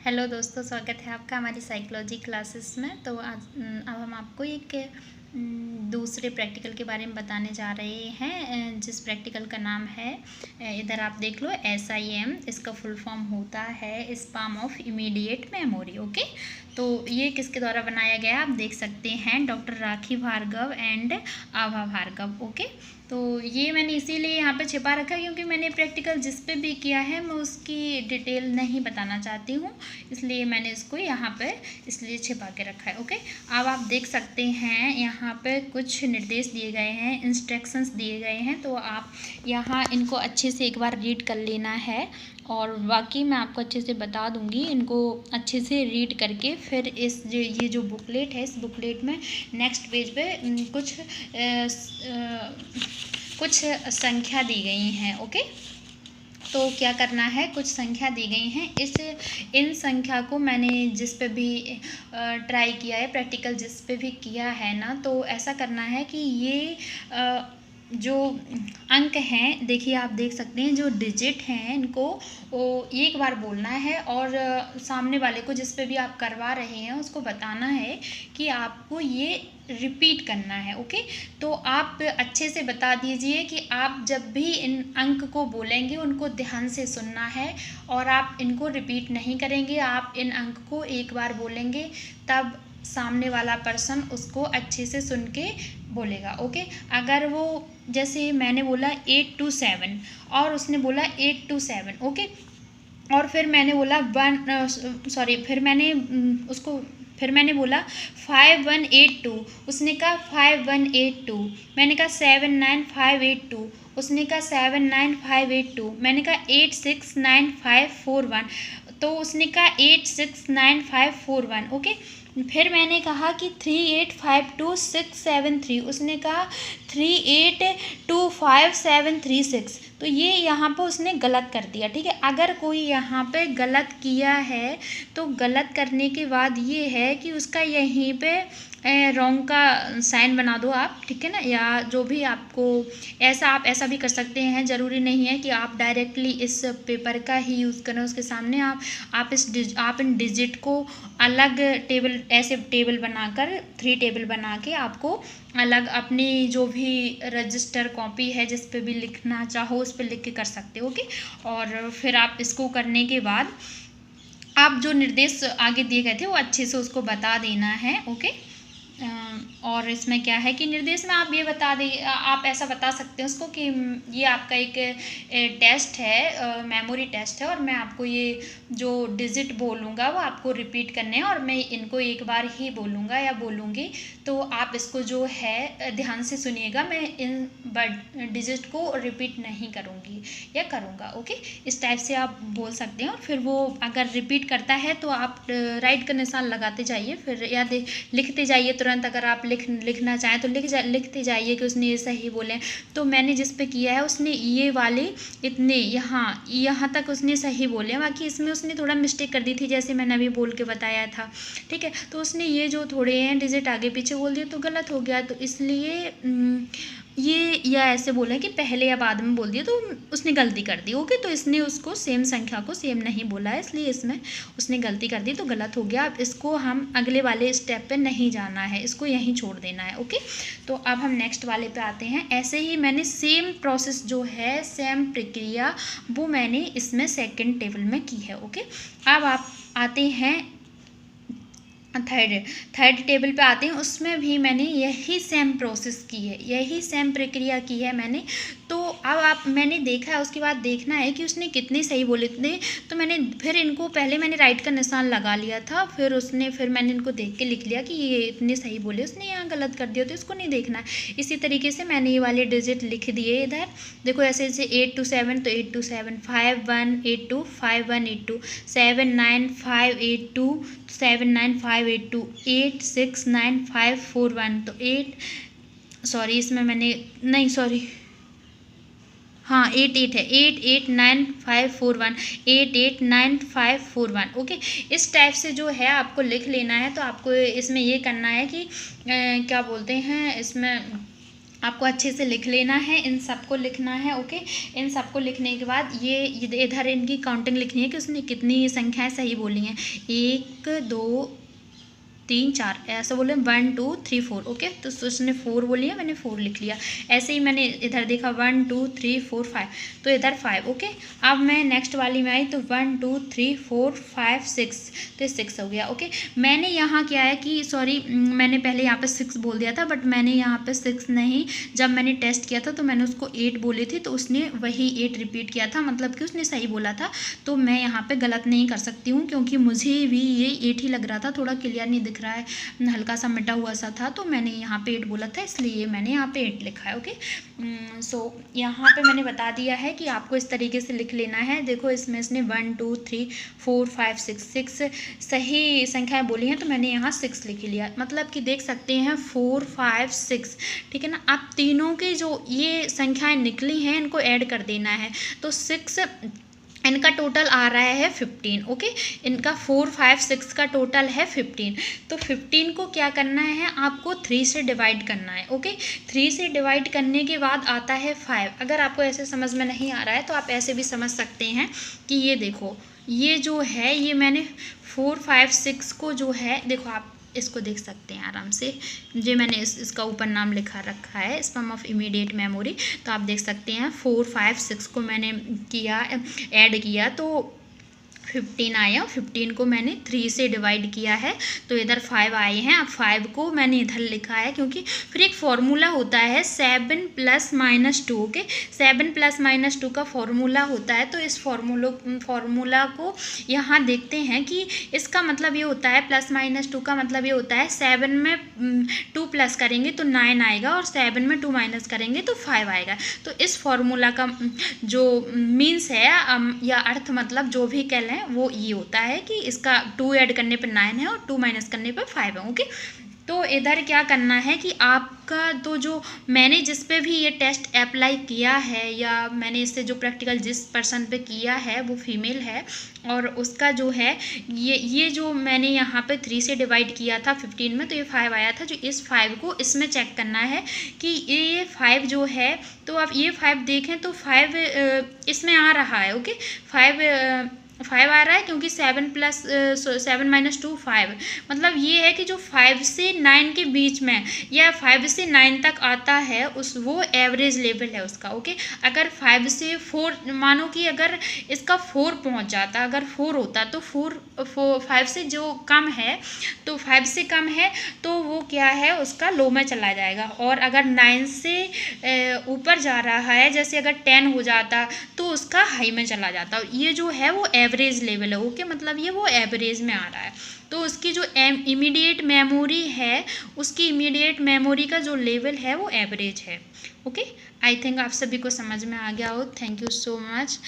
Hello दोस्तों, स्वागत है आपका हमारी साइकोलॉजी क्लासेस में। तो आज अब हम आपको एक दूसरे प्रैक्टिकल के बारे में बताने जा रहे हैं, जिस प्रैक्टिकल का नाम है, इधर आप देख लो, SIM। इसका फुल फॉर्म होता है span of immediate memory. Okay, तो ये किसके द्वारा बनाया गया आप देख सकते हैं, doctor Rakhi Bhargava and Abha Bhargava. Okay, तो ये मैंने इसीलिए यहाँ पे छिपा रखा है क्योंकि मैंने प्रैक्टिकल जिस पे भी किया है मैं उसकी डिटेल नहीं बताना चाहती हूँ, इसलिए मैंने इसको यहाँ पे इसलिए छिपा के रखा है। ओके, अब आप देख सकते हैं यहाँ पे कुछ निर्देश दिए गए हैं, इंस्ट्रक्शंस दिए गए हैं, तो आप यहाँ इनको अच्छे से एक बार रीड कर लेना है और बाकी मैं आपको अच्छे से बता दूंगी। इनको अच्छे से रीड करके फिर ये जो बुकलेट है, इस बुकलेट में नेक्स्ट पेज पे कुछ संख्या दी गई हैं। ओके, तो क्या करना है, कुछ संख्या दी गई हैं, इन संख्या को मैंने जिस पे भी ट्राई किया है, प्रैक्टिकल जिस पे भी किया है ना, तो ऐसा करना है कि ये जो अंक हैं, देखिए आप देख सकते हैं, जो डिजिट हैं इनको वो एक बार बोलना है और सामने वाले को जिस पे भी आप करवा रहे हैं उसको बताना है कि आपको ये रिपीट करना है। ओके, तो आप अच्छे से बता दीजिए कि आप जब भी इन अंक को बोलेंगे उनको ध्यान से सुनना है और आप इनको रिपीट नहीं करेंगे। आप इन अंक को एक बार बोलेंगे, तब सामने वाला पर्सन उसको अच्छे से सुन के बोलेगा। ओके, अगर वो जैसे मैंने बोला 8 to 7 और उसने बोला 8 to 7, ओके, और फिर मैंने बोला फिर मैंने बोला 5182, उसने कहा 5182, मैंने कहा 79582, उसने कहा 79582, मैंने कहा 869541, तो उसने कहा 869541। ओके, फिर मैंने कहा कि 3852 673, उसने कहा 3825 736, तो ये यहाँ पर उसने गलत कर दिया। ठीक है, अगर कोई यहाँ पे गलत किया है तो गलत करने के बाद ये है कि उसका यहीं पे रॉन्ग का साइन बना दो आप, ठीक है ना, या जो भी आपको आप ऐसा भी कर सकते हैं। ज़रूरी नहीं है कि आप डायरेक्टली इस पेपर का ही यूज़ करें उसके सामने। आप इन डिजिट को अलग टेबल बनाकर 3 टेबल बना के आपको अलग अपनी जो भी रजिस्टर कॉपी है जिस पे भी लिखना चाहो उस पे लिख के कर सकते हो। ओके, और फिर आप इसको करने के बाद आप जो निर्देश आगे दिए गए थे वो अच्छे से उसको बता देना है। ओके, और इसमें क्या है कि निर्देश में आप ये आप ऐसा बता सकते हैं उसको कि ये आपका एक टेस्ट है, मेमोरी टेस्ट है, और मैं आपको ये जो डिजिट बोलूँगा वो आपको रिपीट करने हैं और मैं इनको एक बार ही बोलूँगा या बोलूँगी, तो आप इसको जो है ध्यान से सुनिएगा। मैं इन डिजिट को रिपीट नहीं करूँगी या करूँगा। ओके, इस टाइप से आप बोल सकते हैं। और फिर वो अगर रिपीट करता है तो आप राइट का निशान लगाते जाइए, फिर या लिखते जाइए तुरंत। अगर आप लिखना चाहें तो लिखते जाइए कि उसने ये सही बोले। तो मैंने जिस पे किया है उसने ये वाले इतने यहाँ तक उसने सही बोले, बाकी इसमें उसने थोड़ा मिस्टेक कर दी थी, जैसे मैंने अभी बोल के बताया था। ठीक है, तो उसने ये जो थोड़े हैं डिजिट आगे पीछे बोल दिए तो गलत हो गया, तो इसलिए ये या ऐसे बोला कि पहले या बाद में बोल दिया तो उसने गलती कर दी। ओके, तो इसने उसको सेम संख्या को सेम नहीं बोला है, इसलिए इसमें उसने गलती कर दी तो गलत हो गया। अब इसको हम अगले वाले स्टेप पे नहीं जाना है, इसको यहीं छोड़ देना है। ओके, तो अब हम नेक्स्ट वाले पे आते हैं। ऐसे ही मैंने सेम प्रोसेस जो है, सेम प्रक्रिया वो मैंने इसमें सेकेंड टेबल में की है। ओके, अब आप आते हैं थर्ड टेबल पे आते हैं, उसमें भी मैंने यही सेम प्रोसेस की है, यही सेम प्रक्रिया की है मैंने। तो अब मैंने देखा है, उसके बाद देखना है कि उसने कितने सही बोले थे। तो मैंने फिर इनको पहले मैंने राइट का निशान लगा लिया था, फिर मैंने इनको देख के लिख लिया कि ये इतने सही बोले, उसने यहाँ गलत कर दिया तो इसको नहीं देखना है। इसी तरीके से मैंने ये वाले डिजिट लिख दिए इधर। देखो ऐसे 8 to 7 तो 8 to 7, 5182 5182, 79582 79582, 869541, तो इसमें मैंने नहीं, 88 है, 889541, 889541। ओके, इस टाइप से जो है आपको लिख लेना है। तो आपको इसमें ये करना है कि क्या बोलते हैं, इसमें आपको अच्छे से लिख लेना है, इन सबको लिखना है। ओके, इन सबको लिखने के बाद ये इधर इनकी काउंटिंग लिखनी है कि उसने कितनी संख्याएं सही बोली हैं। 1 2 3 4 ऐसा बोले, 1 2 3 4। ओके, तो उसने 4 बोली है, मैंने 4 लिख लिया। ऐसे ही मैंने इधर देखा 1 2 3 4 5, तो इधर 5। ओके, अब मैं नेक्स्ट वाली में आई तो 1 2 3 4 5 6, तो 6 हो गया। ओके, मैंने यहाँ क्या है कि सॉरी, मैंने पहले यहाँ पे 6 बोल दिया था, बट मैंने यहाँ पे 6 नहीं, जब मैंने टेस्ट किया था तो मैंने उसको 8 बोली थी, तो उसने वही 8 रिपीट किया था, मतलब कि उसने सही बोला था। तो मैं यहाँ पे गलत नहीं कर सकती हूँ, क्योंकि मुझे भी ये 8 ही लग रहा था, थोड़ा क्लियर नहीं दिख रहा है, हल्का सा मिटा हुआ सा था, तो मैंने यहाँ पे 8 बोला था, इसलिए मैंने यहाँ पे 8 लिखा है। ओके, सो यहाँ पे मैंने बता दिया है कि आपको इस तरीके से लिख लेना है। देखो, इसमें इसने 1 2 3 4 5 6 सही संख्याएं बोली हैं, तो मैंने यहाँ 6 लिख लिया, मतलब कि देख सकते हैं 4 5 6, ठीक है ना। आप तीनों की जो ये संख्याएं निकली हैं इनको ऐड कर देना है, तो 6 इनका टोटल आ रहा है 15। ओके, इनका 4 5 6 का टोटल है 15। तो 15 को क्या करना है, आपको 3 से डिवाइड करना है। ओके, 3 से डिवाइड करने के बाद आता है 5। अगर आपको ऐसे समझ में नहीं आ रहा है तो आप ऐसे भी समझ सकते हैं कि ये देखो, ये जो है, ये मैंने 4 5 6 को जो है, देखो आप इसको देख सकते हैं आराम से, जो मैंने इसका ऊपर नाम लिखा रखा है, स्पैम ऑफ इमीडिएट मेमोरी, तो आप देख सकते हैं 4 5 6 को मैंने किया, ऐड किया, तो 15 आया। 15 को मैंने 3 से डिवाइड किया है, तो इधर 5 आए हैं। अब 5 को मैंने इधर लिखा है, क्योंकि फिर एक फॉर्मूला होता है 7 + -2। ओके, 7 + -2 का फॉर्मूला होता है, तो इस फॉर्मूला को यहाँ देखते हैं कि इसका मतलब ये होता है, +-2 का मतलब ये होता है 7 में 2 प्लस करेंगे तो 9 आएगा, और 7 में 2 माइनस करेंगे तो 5 आएगा। तो इस फॉर्मूला का जो मीन्स है या अर्थ, मतलब जो भी कह लें, वो ये होता है कि इसका 2 ऐड करने पर 9 है और 2 माइनस करने पर 5 है। ओके, तो इधर क्या करना है कि आपका तो जो मैंने जिस पे भी ये टेस्ट अप्लाई किया है, या मैंने इससे जो प्रैक्टिकल जिस पर्सन पे किया है वो फीमेल है, और उसका जो है ये जो मैंने यहाँ पे 3 से डिवाइड किया था 15 में, तो ये 5 आया था। जो इस 5 को इसमें चेक करना है कि ये 5 जो है, तो आप ये 5 देखें तो 5 इसमें आ रहा है। ओके, 5 आ रहा है, क्योंकि 7 - 2 5, मतलब ये है कि जो 5 से 9 के बीच में या 5 से 9 तक आता है, वो एवरेज लेवल है उसका। ओके, अगर 5 से 4, मानो कि अगर इसका 4 पहुंच जाता, अगर 4 होता तो 5 से जो कम है, तो 5 से कम है तो वो क्या है, उसका लो में चला जाएगा। और अगर 9 से ऊपर जा रहा है, जैसे अगर 10 हो जाता तो उसका हाई में चला जाता। ये जो है वो एवरेज लेवल है। ओके, मतलब ये वो एवरेज में आ रहा है, तो उसकी जो इमीडिएट मेमोरी है, उसकी इमीडिएट मेमोरी का जो लेवल है वो एवरेज है। ओके, आई थिंक आप सभी को समझ में आ गया हो। Thank you so much.